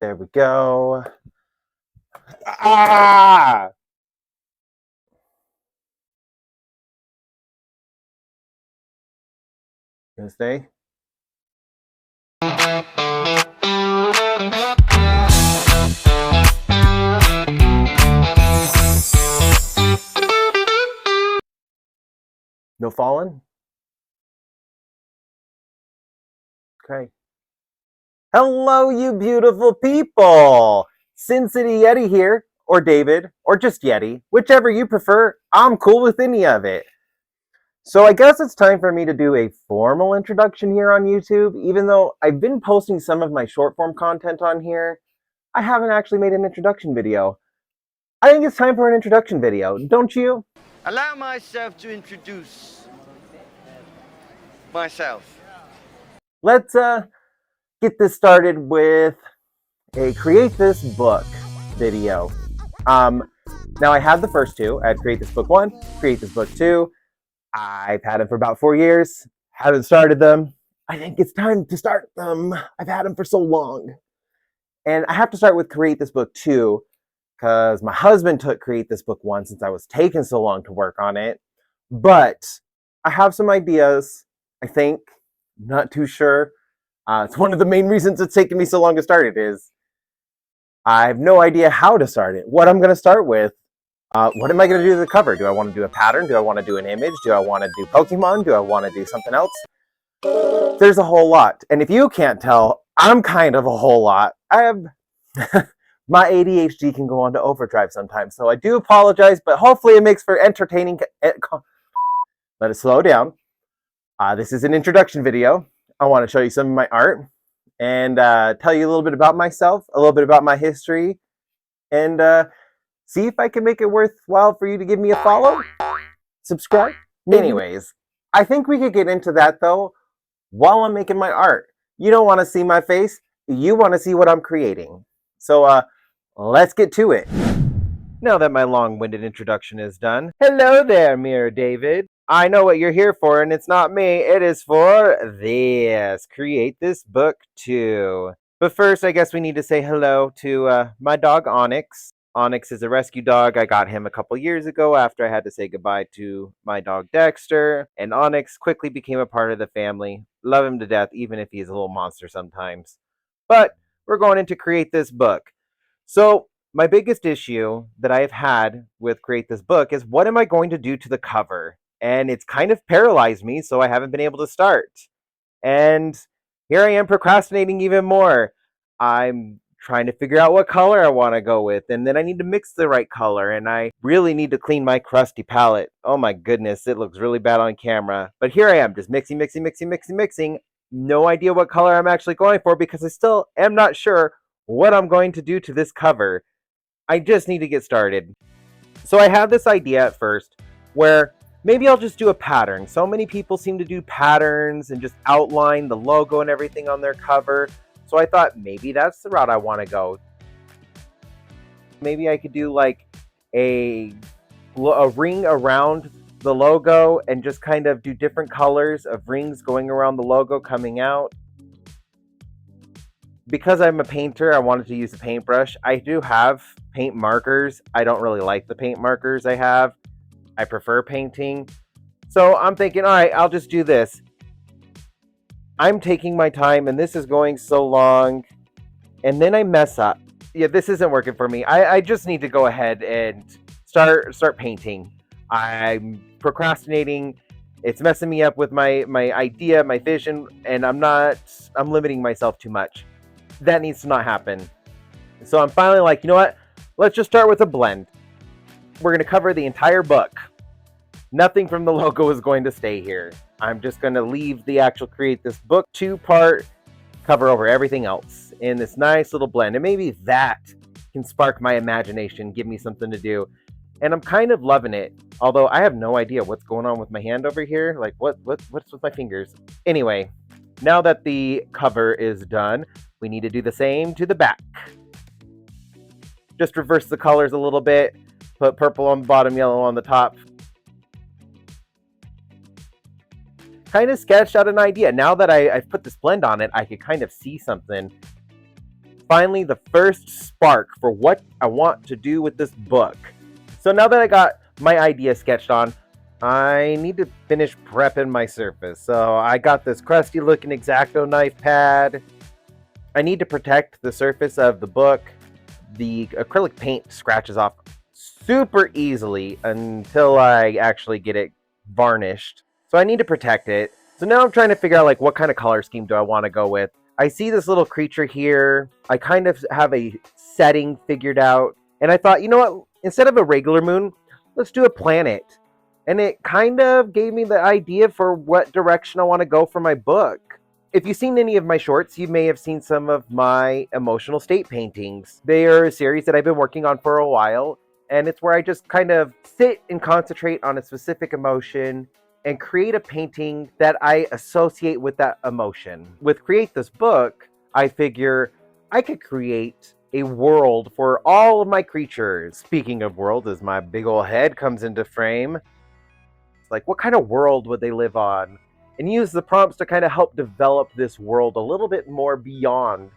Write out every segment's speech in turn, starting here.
There we go. Ah! Gonna stay? No falling? Okay. Hello, you beautiful people! Sin City Yeti here, or David, or just Yeti, whichever you prefer. I'm cool with any of it. So I guess it's time for me to do a formal introduction here on YouTube. Even though I've been posting some of my short form content on here, I haven't actually made an introduction video. I think it's time for an introduction video, don't you? Allow myself to introduce myself. Let's get this started with a create this book video. Now I had the first two. I had create this book 1, create this book 2. I've had them for about 4 years. Haven't started them. I think it's time to start them. I've had them for so long. And I have to start with create this book 2 because my husband took create this book 1 since I was taking so long to work on it. But I have some ideas, I think. Not too sure. It's one of the main reasons it's taken me so long to start it is I have no idea how to start it, what I'm going to start with. What am I going to do to the cover? Do I want to do a pattern? Do I want to do an image? Do I want to do Pokemon? Do I want to do something else? There's a whole lot. And if you can't tell, I'm kind of a whole lot. I have... my ADHD can go on to overdrive sometimes, so I do apologize, but hopefully it makes for entertaining... Let it slow down. This is an introduction video. I want to show you some of my art and tell you a little bit about myself, a little bit about my history, and see if I can make it worthwhile for you to give me a follow, subscribe. Anyways, I think we could get into that though while I'm making my art. You don't want to see my face, you want to see what I'm creating. So let's get to it. Now that my long-winded introduction is done, hello there, Mirror David. I know what you're here for, and it's not me. It is for this. Create this book too. But first, I guess we need to say hello to my dog, Onyx. Onyx is a rescue dog. I got him a couple years ago after I had to say goodbye to my dog, Dexter. And Onyx quickly became a part of the family. Love him to death, even if he's a little monster sometimes. But we're going in to create this book. So my biggest issue that I've had with create this book is what am I going to do to the cover? And it's kind of paralyzed me, so I haven't been able to start. And here I am procrastinating even more. I'm trying to figure out what color I want to go with, and then I need to mix the right color, and I really need to clean my crusty palette. Oh my goodness, it looks really bad on camera. But here I am, just mixing. No idea what color I'm actually going for because I still am not sure what I'm going to do to this cover. I just need to get started. So I had this idea at first where maybe I'll just do a pattern. So many people seem to do patterns and just outline the logo and everything on their cover. So I thought maybe that's the route I want to go. Maybe I could do like a ring around the logo and just kind of do different colors of rings going around the logo coming out. Because I'm a painter, I wanted to use a paintbrush. I do have paint markers. I don't really like the paint markers I have. I prefer painting. So I'm thinking, all right, I'll just do this. I'm taking my time and this is going so long. And then I mess up. Yeah, this isn't working for me. I just need to go ahead and start painting. I'm procrastinating. It's messing me up with my idea, my vision, and I'm limiting myself too much. That needs to not happen. So I'm finally like, you know what? Let's just start with a blend. We're going to cover the entire book. Nothing from the logo is going to stay here. I'm just going to leave the actual create this book 2-part, cover over everything else in this nice little blend. And maybe that can spark my imagination, give me something to do. And I'm kind of loving it. Although I have no idea what's going on with my hand over here. Like what's with my fingers? Anyway, now that the cover is done, we need to do the same to the back. Just reverse the colors a little bit. Put purple on the bottom, yellow on the top. Kind of sketched out an idea. Now that I've put this blend on it, I could kind of see something. finally the first spark for what I want to do with this book. So now that I got my idea sketched on, I need to finish prepping my surface. So I got this crusty looking X-Acto knife pad. I need to protect the surface of the book. The acrylic paint scratches off super easily until I actually get it varnished. So I need to protect it. So now I'm trying to figure out like what kind of color scheme do I want to go with. I see this little creature here. I kind of have a setting figured out. And I thought, you know what? Instead of a regular moon, let's do a planet. And it kind of gave me the idea for what direction I want to go for my book. If you've seen any of my shorts, you may have seen some of my emotional state paintings. They are a series that I've been working on for a while, and it's where I just kind of sit and concentrate on a specific emotion and create a painting that I associate with that emotion. With Create This Book, I figure I could create a world for all of my creatures. Speaking of world, as my big old head comes into frame, it's like, what kind of world would they live on? And use the prompts to kind of help develop this world a little bit more beyond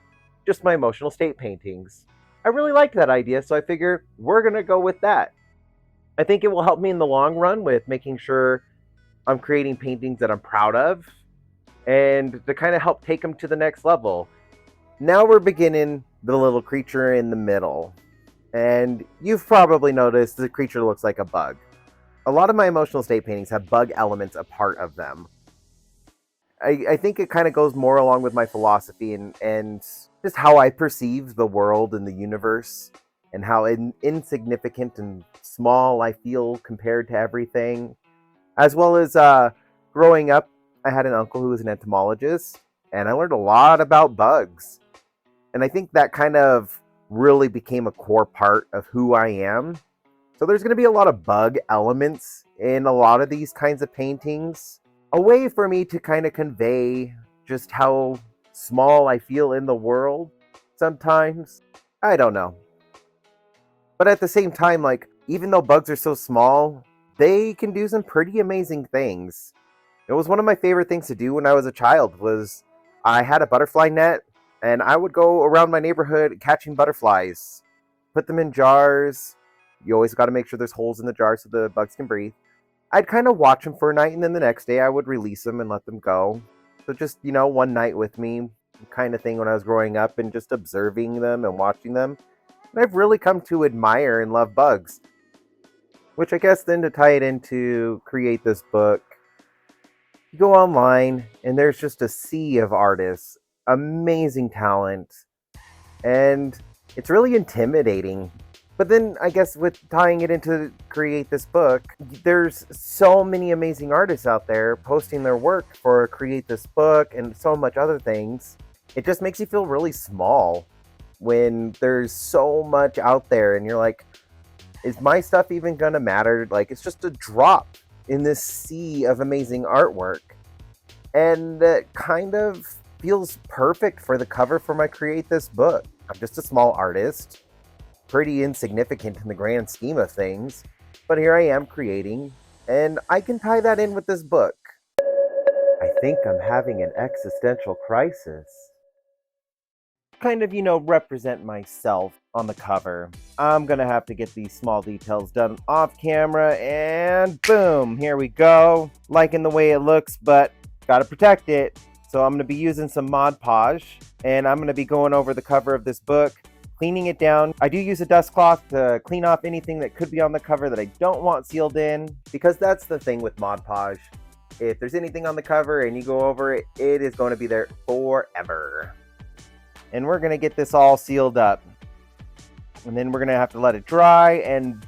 just my emotional state paintings. I really liked that idea, so I figure we're going to go with that. I think it will help me in the long run with making sure I'm creating paintings that I'm proud of and to kind of help take them to the next level. Now we're beginning the little creature in the middle. And you've probably noticed the creature looks like a bug. A lot of my emotional state paintings have bug elements a part of them. I think it kind of goes more along with my philosophy and just how I perceive the world and the universe and how insignificant and small I feel compared to everything. As well as growing up, I had an uncle who was an entomologist, and I learned a lot about bugs. And I think that kind of really became a core part of who I am. So there's going to be a lot of bug elements in a lot of these kinds of paintings. A way for me to kind of convey just how small I feel in the world sometimes. I don't know. But at the same time, like, even though bugs are so small, they can do some pretty amazing things. It was one of my favorite things to do when I was a child was I had a butterfly net and I would go around my neighborhood catching butterflies, put them in jars. You always got to make sure there's holes in the jar so the bugs can breathe. I'd kind of watch them for a night, and then the next day I would release them and let them go. So just, one night with me kind of thing when I was growing up and just observing them and watching them. And I've really come to admire and love bugs. Which I guess then to tie it into Create This Book, you go online and there's just a sea of artists, amazing talent, and it's really intimidating. But then I guess with tying it into Create This Book, there's so many amazing artists out there posting their work for Create This Book and so much other things. It just makes you feel really small when there's so much out there and you're like, is my stuff even gonna matter? Like, it's just a drop in this sea of amazing artwork. And that kind of feels perfect for the cover for my Create This Book. I'm just a small artist, pretty insignificant in the grand scheme of things, but here I am creating, and I can tie that in with this book. I think I'm having an existential crisis. Kind of, represent myself on the cover. I'm gonna have to get these small details done off camera, and boom, here we go. Liking the way it looks, but gotta protect it. So I'm gonna be using some Mod Podge, and I'm gonna be going over the cover of this book, cleaning it down. I do use a dust cloth to clean off anything that could be on the cover that I don't want sealed in, because that's the thing with Mod Podge. If there's anything on the cover and you go over it, it is going to be there forever. And we're going to get this all sealed up. And then we're going to have to let it dry, and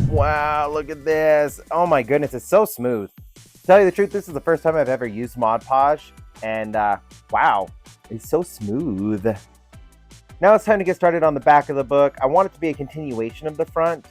wow, look at this. Oh my goodness, it's so smooth. To tell you the truth, this is the first time I've ever used Mod Podge, and wow, it's so smooth. Now it's time to get started on the back of the book. I want it to be a continuation of the front,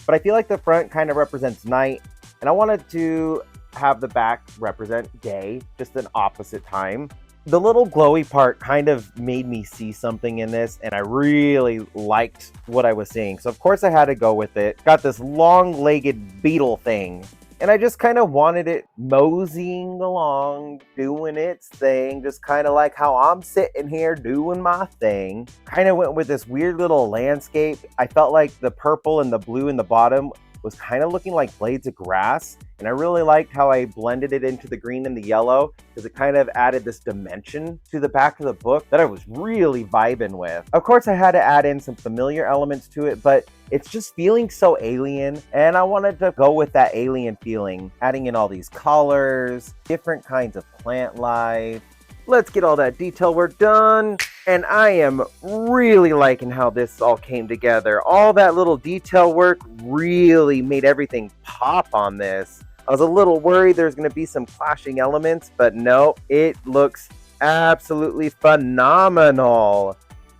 but I feel like the front kind of represents night, and I wanted to have the back represent day, just an opposite time. The little glowy part kind of made me see something in this, and I really liked what I was seeing. So of course I had to go with it. Got this long-legged beetle thing. And I just kind of wanted it moseying along, doing its thing, just kind of like how I'm sitting here doing my thing. Kind of went with this weird little landscape. I felt like the purple and the blue in the bottom was kind of looking like blades of grass. And I really liked how I blended it into the green and the yellow because it kind of added this dimension to the back of the book that I was really vibing with. Of course, I had to add in some familiar elements to it, but it's just feeling so alien, and I wanted to go with that alien feeling, adding in all these colors, different kinds of plant life. Let's get all that detail work done. And I am really liking how this all came together. All that little detail work really made everything pop on this. I was a little worried there's going to be some clashing elements, but no, it looks absolutely phenomenal.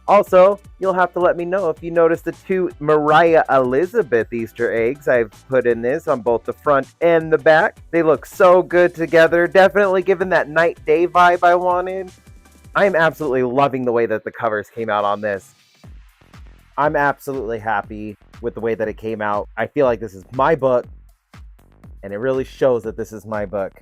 Also, you'll have to let me know if you notice the 2 Moriah Elizabeth Easter eggs I've put in this on both the front and the back. They look so good together, definitely giving that night-day vibe I wanted. I'm absolutely loving the way that the covers came out on this. I'm absolutely happy with the way that it came out. I feel like this is my book, and it really shows that this is my book.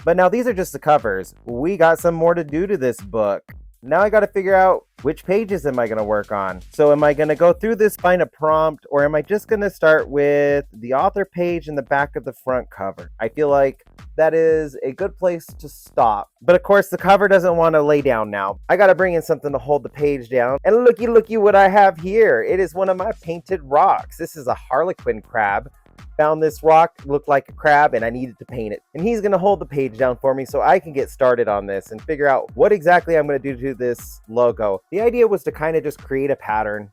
But now these are just the covers. We got some more to do to this book. Now I got to figure out which pages am I going to work on. So am I going to go through this, find a prompt, or am I just going to start with the author page in the back of the front cover? I feel like that is a good place to stop. But of course, the cover doesn't want to lay down now. I got to bring in something to hold the page down. And looky what I have here. It is one of my painted rocks. This is a Harlequin crab. Found this rock, looked like a crab, and I needed to paint it. And he's going to hold the page down for me so I can get started on this and figure out what exactly I'm going to do to this logo. The idea was to kind of just create a pattern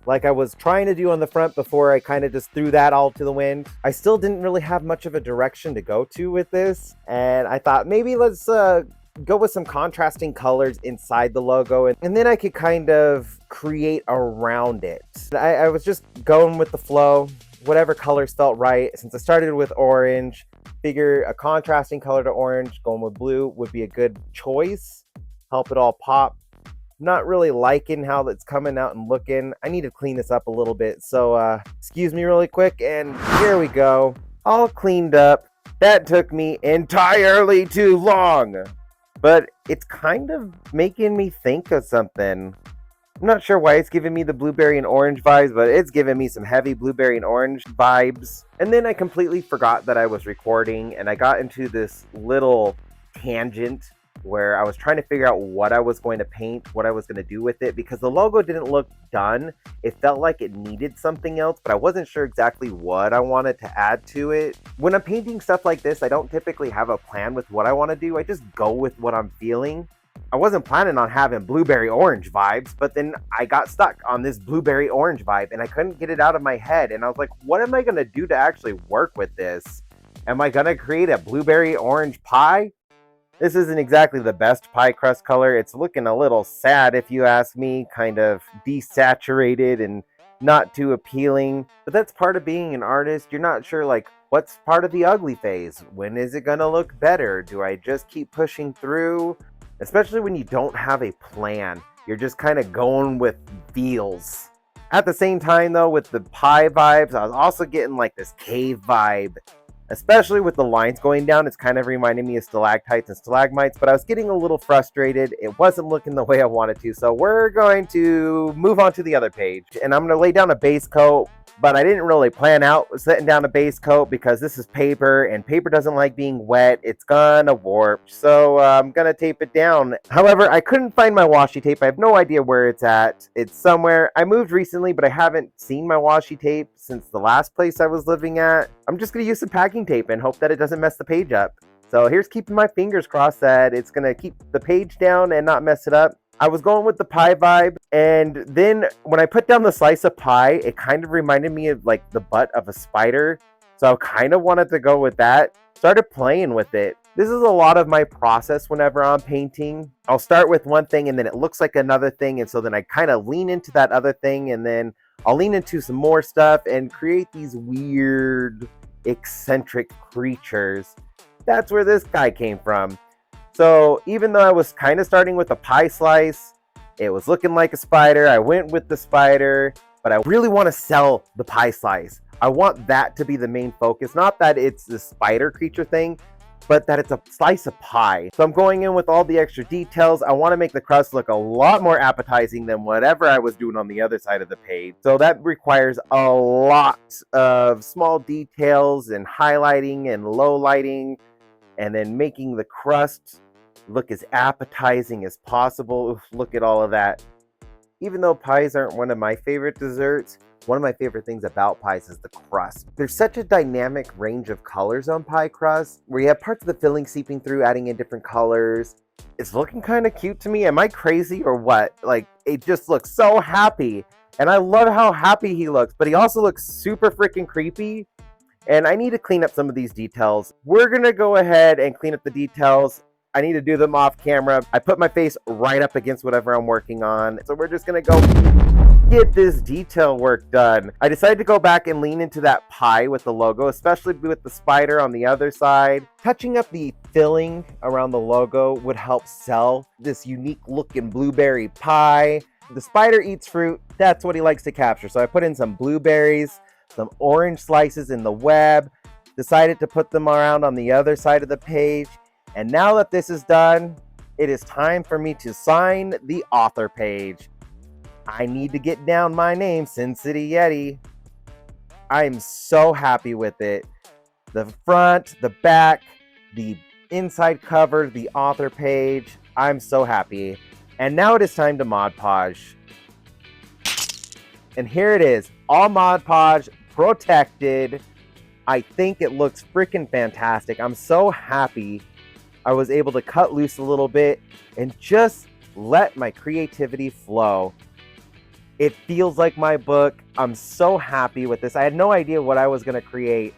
like I was trying to do on the front before I kind of just threw that all to the wind. I still didn't really have much of a direction to go to with this, and I thought maybe let's go with some contrasting colors inside the logo, and then I could kind of create around it. I was just going with the flow. Whatever colors felt right. Since I started with orange, figure a contrasting color to orange, going with blue would be a good choice. Help it all pop. Not really liking how it's coming out and looking. I need to clean this up a little bit. So excuse me really quick, and here we go. All cleaned up. That took me entirely too long. But it's kind of making me think of something. I'm not sure why it's giving me the blueberry and orange vibes, but it's giving me some heavy blueberry and orange vibes. And then I completely forgot that I was recording, and I got into this little tangent where I was trying to figure out what I was going to paint, what I was going to do with it, because the logo didn't look done. It felt like it needed something else, but I wasn't sure exactly what I wanted to add to it. When I'm painting stuff like this, I don't typically have a plan with what I want to do. I just go with what I'm feeling. I wasn't planning on having blueberry orange vibes, but then I got stuck on this blueberry orange vibe and I couldn't get it out of my head. And I was like, what am I going to do to actually work with this? Am I going to create a blueberry orange pie? This isn't exactly the best pie crust color. It's looking a little sad if you ask me, kind of desaturated and not too appealing. But that's part of being an artist. You're not sure like what's part of the ugly phase. When is it going to look better? Do I just keep pushing through? Especially when you don't have a plan. You're just kind of going with feels. At the same time though, with the pie vibes, I was also getting like this cave vibe. Especially with the lines going down, it's kind of reminding me of stalactites and stalagmites, but I was getting a little frustrated. It wasn't looking the way I wanted to, so we're going to move on to the other page. And I'm going to lay down a base coat, but I didn't really plan out setting down a base coat because this is paper, and paper doesn't like being wet. It's gonna warp, so I'm gonna tape it down. However, I couldn't find my washi tape. I have no idea where it's at. It's somewhere. I moved recently, but I haven't seen my washi tape since the last place I was living at. I'm just gonna use some packing tape and hope that it doesn't mess the page up. So here's keeping my fingers crossed that it's gonna keep the page down and not mess it up. I was going with the pie vibe, and then when I put down the slice of pie, it kind of reminded me of like the butt of a spider. So I kind of wanted to go with that. Started playing with it. This is a lot of my process whenever I'm painting. I'll start with one thing and then it looks like another thing, and so then I kind of lean into that other thing, and then I'll lean into some more stuff and create these weird, eccentric creatures. That's where this guy came from. So even though I was kind of starting with a pie slice, it was looking like a spider. I went with the spider, but I really want to sell the pie slice. I want that to be the main focus. Not that it's the spider creature thing, but that it's a slice of pie. So I'm going in with all the extra details. I want to make the crust look a lot more appetizing than whatever I was doing on the other side of the page. So that requires a lot of small details and highlighting and low lighting, and then making the crust look as appetizing as possible. Oof, look at all of that. Even though pies aren't one of my favorite desserts, one of my favorite things about pies is the crust. There's such a dynamic range of colors on pie crust, where you have parts of the filling seeping through, adding in different colors. It's looking kind of cute to me. Am I crazy or what? Like, it just looks so happy. And I love how happy he looks, but he also looks super freaking creepy. And I need to clean up some of these details. We're gonna go ahead and clean up the details. I need to do them off camera. I put my face right up against whatever I'm working on. So we're just gonna go get this detail work done. I decided to go back and lean into that pie with the logo, especially with the spider on the other side. Touching up the filling around the logo would help sell this unique looking blueberry pie. The spider eats fruit. That's what he likes to capture. So I put in some blueberries, some orange slices in the web, decided to put them around on the other side of the page. And now that this is done, it is time for me to sign the author page. I need to get down my name, Sin City Yeti. I am so happy with it. The front, the back, the inside cover, the author page. I'm so happy. And now it is time to Mod Podge. And here it is, all Mod Podge protected. I think it looks freaking fantastic. I'm so happy I was able to cut loose a little bit and just let my creativity flow. It feels like my book. I'm so happy with this. I had no idea what I was going to create.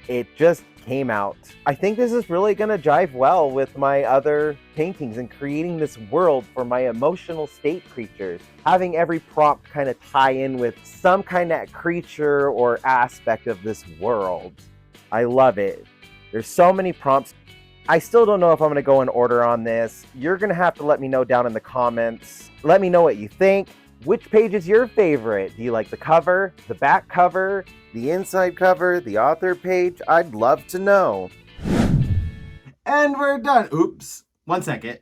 It just came out. I think this is really going to jive well with my other paintings and creating this world for my emotional state creatures. Having every prompt kind of tie in with some kind of creature or aspect of this world. I love it. There's so many prompts. I still don't know if I'm going to go in order on this. You're going to have to let me know down in the comments. Let me know what you think. Which page is your favorite? Do you like the cover, the back cover, the inside cover, the author page? I'd love to know. And we're done. Oops. 1 second.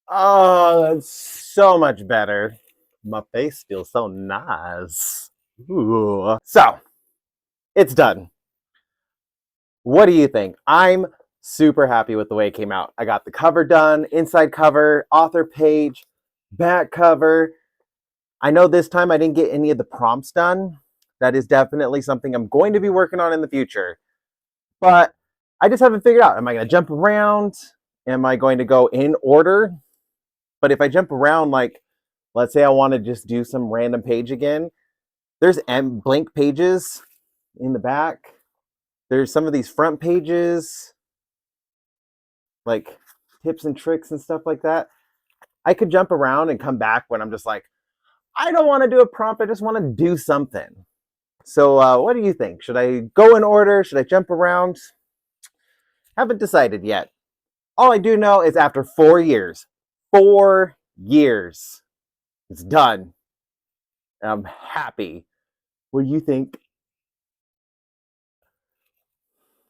Oh, that's so much better. My face feels so nice. Ooh. So, it's done. What do you think? I'm super happy with the way it came out. I got the cover done, inside cover, author page, back cover. I know this time I didn't get any of the prompts done. That is definitely something I'm going to be working on in the future. But I just haven't figured out. Am I going to jump around? Am I going to go in order? But if I jump around, like, let's say I want to just do some random page again. There's blank pages in the back. There's some of these front pages, like tips and tricks and stuff like that. I could jump around and come back when I'm just like, I don't want to do a prompt. I just want to do something. So what do you think? Should I go in order? Should I jump around? Haven't decided yet. All I do know is after 4 years, it's done. And I'm happy. What do you think?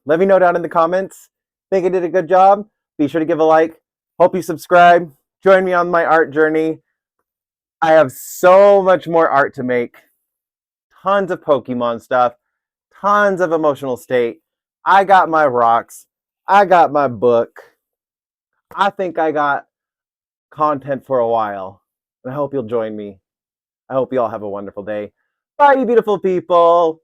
Let me know down in the comments. Think I did a good job? Be sure to give a like. Hope you subscribe. Join me on my art journey. I have so much more art to make. Tons of Pokemon stuff. Tons of emotional state. I got my rocks. I got my book. I think I got content for a while. And I hope you'll join me. I hope you all have a wonderful day. Bye, you beautiful people.